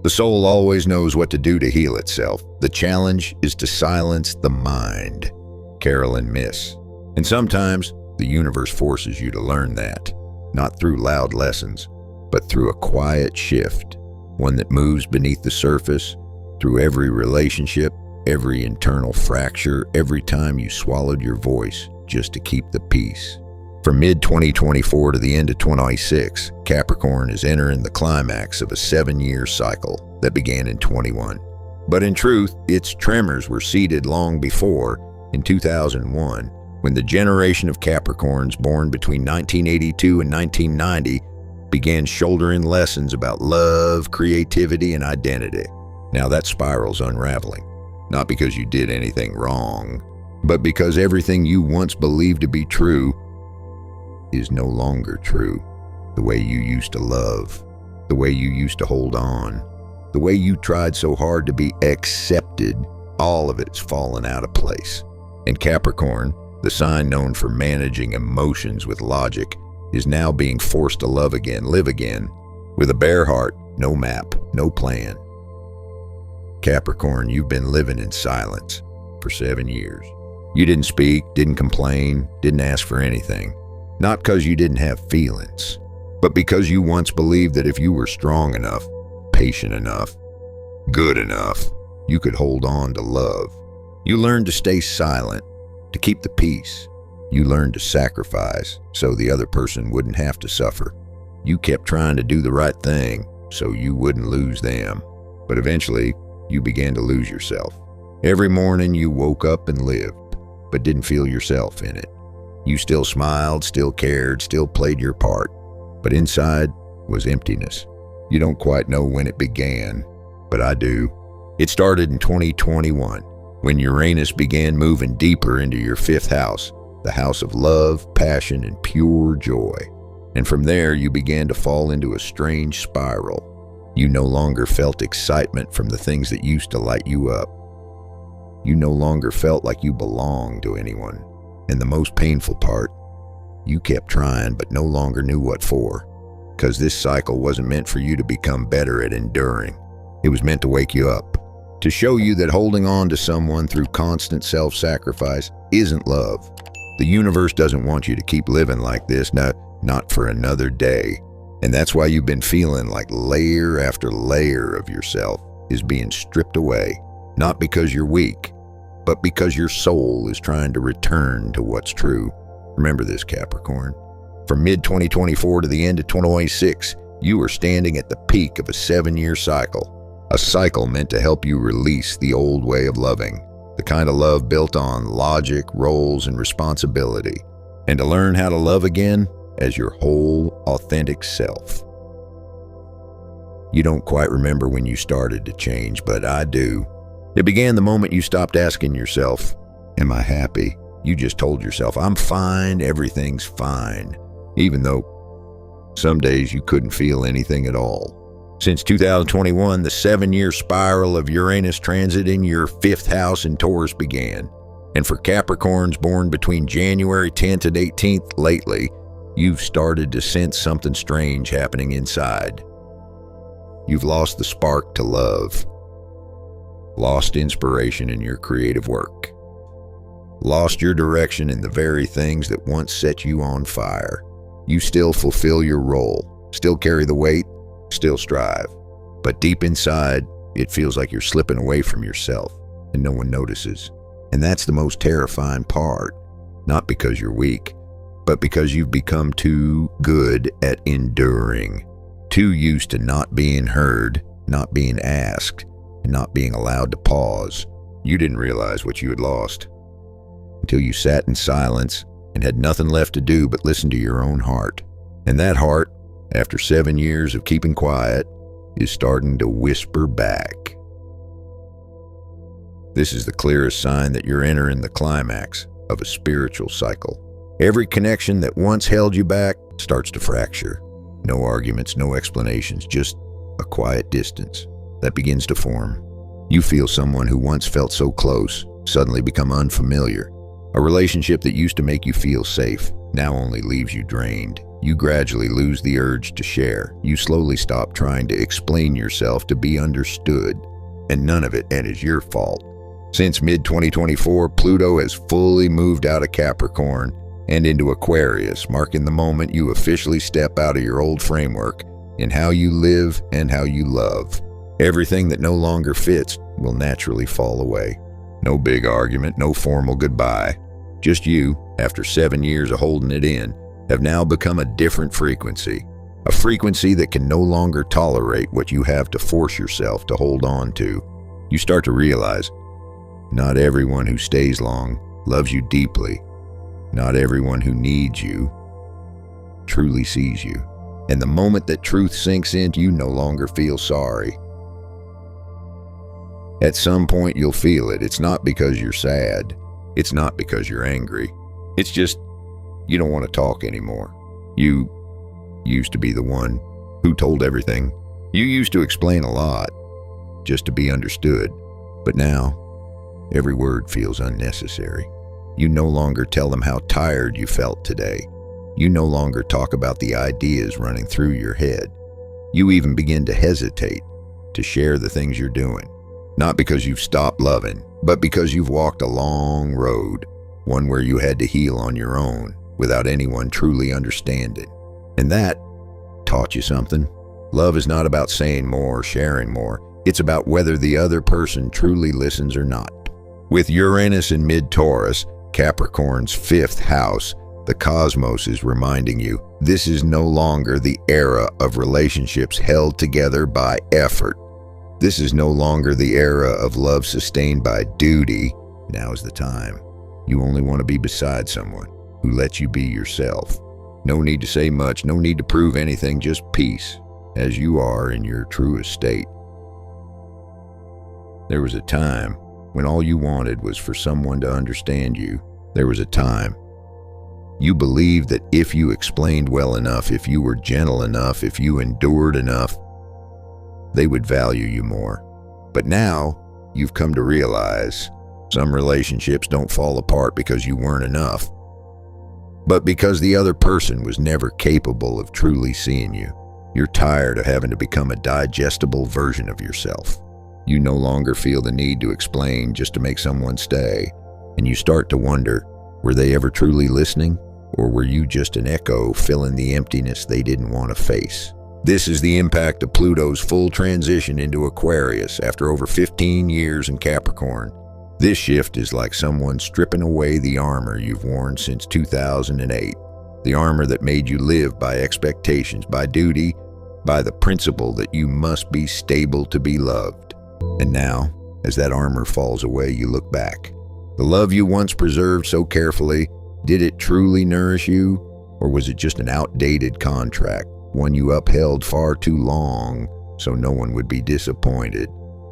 The soul always knows what to do to heal itself. The challenge is to silence the mind. Carolyn Miss. And sometimes the universe forces you to learn that, not through loud lessons, but through a quiet shift, one that moves beneath the surface, through every relationship, every internal fracture, every time you swallowed your voice just to keep the peace. From mid-2024 to the end of 2026, Capricorn is entering the climax of a 7-year cycle that began in 21. But in truth, its tremors were seeded long before, in 2001, when the generation of Capricorns born between 1982 and 1990 began shouldering lessons about love, creativity, and identity. Now that spiral's unraveling, not because you did anything wrong, but because everything you once believed to be true is no longer true. The way you used to love, the way you used to hold on, the way you tried so hard to be accepted, all of it's fallen out of place. And Capricorn, the sign known for managing emotions with logic, is now being forced to love again, live again, with a bare heart, no map, no plan. Capricorn, you've been living in silence for 7 years. You didn't speak, didn't complain, didn't ask for anything. Not because you didn't have feelings, but because you once believed that if you were strong enough, patient enough, good enough, you could hold on to love. You learned to stay silent, to keep the peace. You learned to sacrifice so the other person wouldn't have to suffer. You kept trying to do the right thing so you wouldn't lose them. But eventually, you began to lose yourself. Every morning you woke up and lived, but didn't feel yourself in it. You still smiled, still cared, still played your part, but inside was emptiness. You don't quite know when it began, but I do. It started in 2021, when Uranus began moving deeper into your 5th house, the house of love, passion, and pure joy. And from there, you began to fall into a strange spiral. You no longer felt excitement from the things that used to light you up. You no longer felt like you belonged to anyone. And the most painful part, you kept trying but no longer knew what for. Because this cycle wasn't meant for you to become better at enduring. It was meant to wake you up, to show you that holding on to someone through constant self-sacrifice isn't love. The universe doesn't want you to keep living like this, not for another day. And that's why you've been feeling like layer after layer of yourself is being stripped away, not because you're weak, but because your soul is trying to return to what's true. Remember this, Capricorn. From mid-2024 to the end of 2026, you are standing at the peak of a 7-year cycle. A cycle meant to help you release the old way of loving, the kind of love built on logic, roles, and responsibility, and to learn how to love again as your whole, authentic self. You don't quite remember when you started to change, but I do. It began the moment you stopped asking yourself, am I happy? You just told yourself, I'm fine, everything's fine, even though some days you couldn't feel anything at all. Since 2021, the 7-year spiral of Uranus transit in your 5th house in Taurus began. And for Capricorns born between January 10th and 18th lately, you've started to sense something strange happening inside. You've lost the spark to love. Lost inspiration in your creative work. Lost your direction in the very things that once set you on fire. You still fulfill your role, still carry the weight, still strive. But deep inside, it feels like you're slipping away from yourself and no one notices. And that's the most terrifying part. Not because you're weak, but because you've become too good at enduring. Too used to not being heard, not being asked, and not being allowed to pause. You didn't realize what you had lost until you sat in silence and had nothing left to do but listen to your own heart. And that heart, after 7 years of keeping quiet, is starting to whisper back. This is the clearest sign that you're entering the climax of a spiritual cycle. Every connection that once held you back starts to fracture. No arguments, no explanations, just a quiet distance that begins to form. You feel someone who once felt so close suddenly become unfamiliar. A relationship that used to make you feel safe now only leaves you drained. You gradually lose the urge to share. You slowly stop trying to explain yourself to be understood, and none of it is your fault. Since mid-2024, Pluto has fully moved out of Capricorn and into Aquarius, marking the moment you officially step out of your old framework in how you live and how you love. Everything that no longer fits will naturally fall away. No big argument, no formal goodbye. Just you, after 7 years of holding it in, have now become a different frequency. A frequency that can no longer tolerate what you have to force yourself to hold on to. You start to realize, not everyone who stays long loves you deeply. Not everyone who needs you truly sees you. And the moment that truth sinks in, you no longer feel sorry. At some point you'll feel it. It's not because you're sad. It's not because you're angry. It's just you don't want to talk anymore. You used to be the one who told everything. You used to explain a lot just to be understood. But now, every word feels unnecessary. You no longer tell them how tired you felt today. You no longer talk about the ideas running through your head. You even begin to hesitate to share the things you're doing. Not because you've stopped loving, but because you've walked a long road, one where you had to heal on your own without anyone truly understanding. And that taught you something. Love is not about saying more or sharing more. It's about whether the other person truly listens or not. With Uranus in mid-Taurus, Capricorn's 5th house, the cosmos is reminding you this is no longer the era of relationships held together by effort. This is no longer the era of love sustained by duty. Now is the time. You only want to be beside someone who lets you be yourself. No need to say much, no need to prove anything, just peace, as you are in your truest state. There was a time when all you wanted was for someone to understand you. There was a time you believed that if you explained well enough, if you were gentle enough, if you endured enough, they would value you more. But now, you've come to realize some relationships don't fall apart because you weren't enough, but because the other person was never capable of truly seeing you. You're tired of having to become a digestible version of yourself. You no longer feel the need to explain just to make someone stay, and you start to wonder, were they ever truly listening, or were you just an echo filling the emptiness they didn't want to face? This is the impact of Pluto's full transition into Aquarius after over 15 years in Capricorn. This shift is like someone stripping away the armor you've worn since 2008. The armor that made you live by expectations, by duty, by the principle that you must be stable to be loved. And now, as that armor falls away, you look back. The love you once preserved so carefully, did it truly nourish you? Or was it just an outdated contract, one you upheld far too long so no one would be disappointed?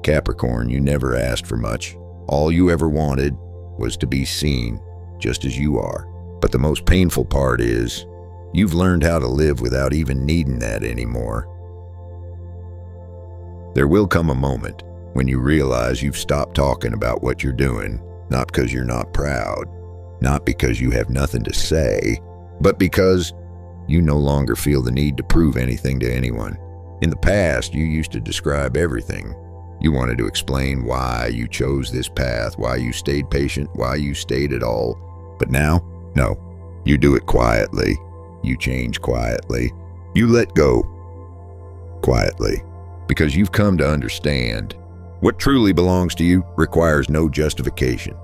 Capricorn, you never asked for much. All you ever wanted was to be seen, just as you are. But the most painful part is, you've learned how to live without even needing that anymore. There will come a moment when you realize you've stopped talking about what you're doing, not because you're not proud, not because you have nothing to say, but because you no longer feel the need to prove anything to anyone. In the past, you used to describe everything. You wanted to explain why you chose this path, why you stayed patient, why you stayed at all. But now, no. You do it quietly. You change quietly. You let go quietly. Because you've come to understand what truly belongs to you requires no justification.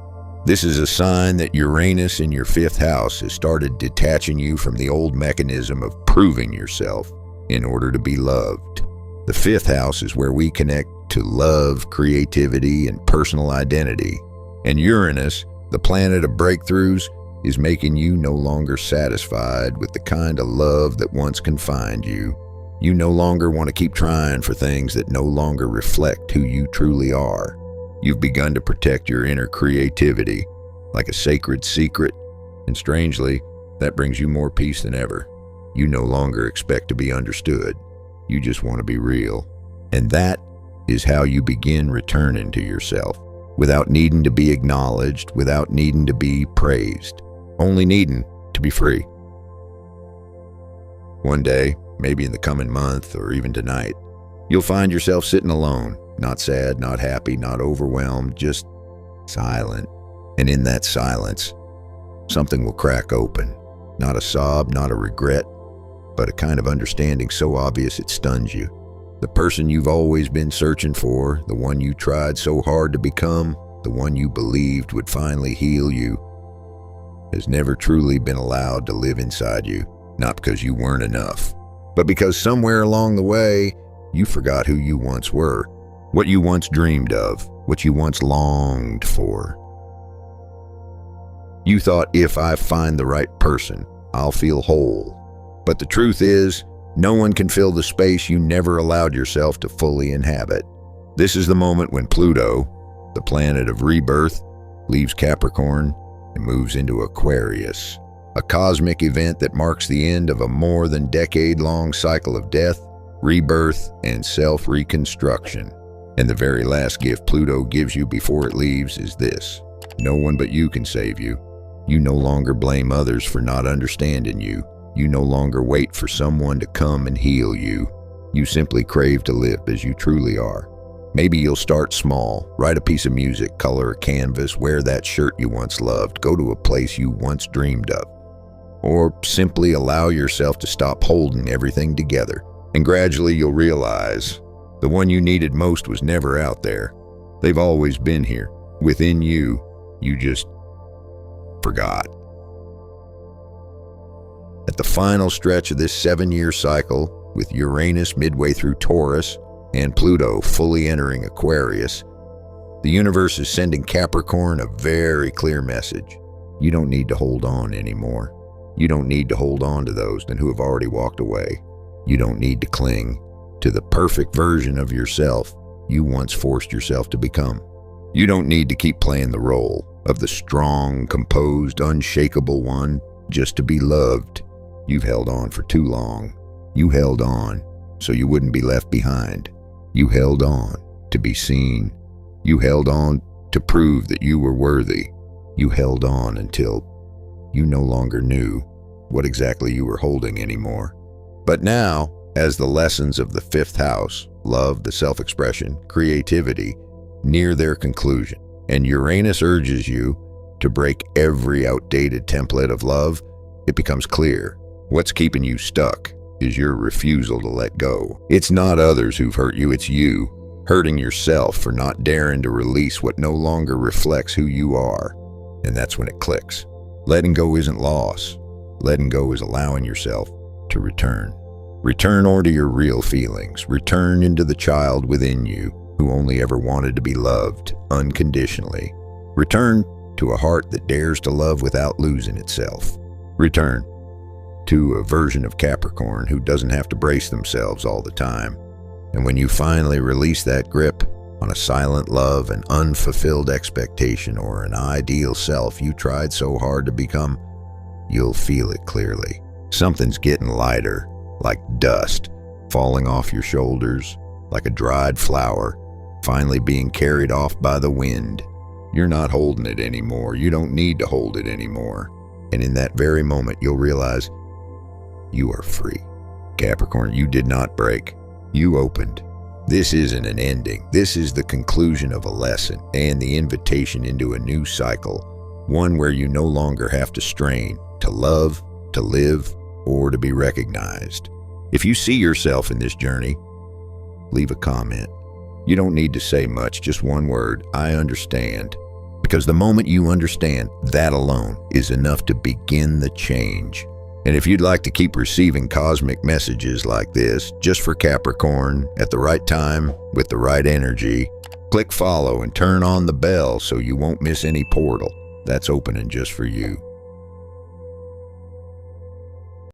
This is a sign that Uranus in your 5th house has started detaching you from the old mechanism of proving yourself in order to be loved. The 5th house is where we connect to love, creativity, and personal identity. And Uranus, the planet of breakthroughs, is making you no longer satisfied with the kind of love that once confined you. You no longer want to keep trying for things that no longer reflect who you truly are. You've begun to protect your inner creativity like a sacred secret, and strangely, that brings you more peace than ever. You no longer expect to be understood. You just want to be real. And that is how you begin returning to yourself, without needing to be acknowledged, without needing to be praised, only needing to be free. One day, maybe in the coming month or even tonight, you'll find yourself sitting alone, not sad, not happy, not overwhelmed, just silent. And in that silence, something will crack open. Not a sob, not a regret, but a kind of understanding so obvious it stuns you. The person you've always been searching for, the one you tried so hard to become, the one you believed would finally heal you, has never truly been allowed to live inside you. Not because you weren't enough, but because somewhere along the way, you forgot who you once were, what you once dreamed of, what you once longed for. You thought, if I find the right person, I'll feel whole. But the truth is, no one can fill the space you never allowed yourself to fully inhabit. This is the moment when Pluto, the planet of rebirth, leaves Capricorn and moves into Aquarius, a cosmic event that marks the end of a more than decade-long cycle of death, rebirth, and self-reconstruction. And the very last gift Pluto gives you before it leaves is this: no one but you can save you. You no longer blame others for not understanding you. You no longer wait for someone to come and heal you. You simply crave to live as you truly are. Maybe you'll start small, write a piece of music, color a canvas, wear that shirt you once loved, go to a place you once dreamed of. Or simply allow yourself to stop holding everything together. And gradually you'll realize the one you needed most was never out there. They've always been here, within you. You just forgot. At the final stretch of this 7-year cycle, with Uranus midway through Taurus and Pluto fully entering Aquarius, the universe is sending Capricorn a very clear message. You don't need to hold on anymore. You don't need to hold on to those who have already walked away. You don't need to cling to the perfect version of yourself you once forced yourself to become. You don't need to keep playing the role of the strong, composed, unshakable one just to be loved. You've held on for too long. You held on so you wouldn't be left behind. You held on to be seen. You held on to prove that you were worthy. You held on until you no longer knew what exactly you were holding anymore. But now, as the lessons of the 5th house, love, the self-expression, creativity, near their conclusion, and Uranus urges you to break every outdated template of love, it becomes clear what's keeping you stuck is your refusal to let go. It's not others who've hurt you, it's you, hurting yourself for not daring to release what no longer reflects who you are. And that's when it clicks. Letting go isn't loss. Letting go is allowing yourself to return. Return onto your real feelings. Return into the child within you who only ever wanted to be loved unconditionally. Return to a heart that dares to love without losing itself. Return to a version of Capricorn who doesn't have to brace themselves all the time. And when you finally release that grip on a silent love, an unfulfilled expectation, or an ideal self you tried so hard to become, you'll feel it clearly. Something's getting lighter, like dust, falling off your shoulders, like a dried flower, finally being carried off by the wind. You're not holding it anymore. You don't need to hold it anymore. And in that very moment, you'll realize you are free. Capricorn, you did not break. You opened. This isn't an ending. This is the conclusion of a lesson and the invitation into a new cycle, one where you no longer have to strain to love, to live, or to be recognized. If you see yourself in this journey, leave a comment. You don't need to say much, just one word: I understand. Because the moment you understand, that alone is enough to begin the change. And if you'd like to keep receiving cosmic messages like this, just for Capricorn, at the right time, with the right energy, click follow and turn on the bell so you won't miss any portal that's opening just for you.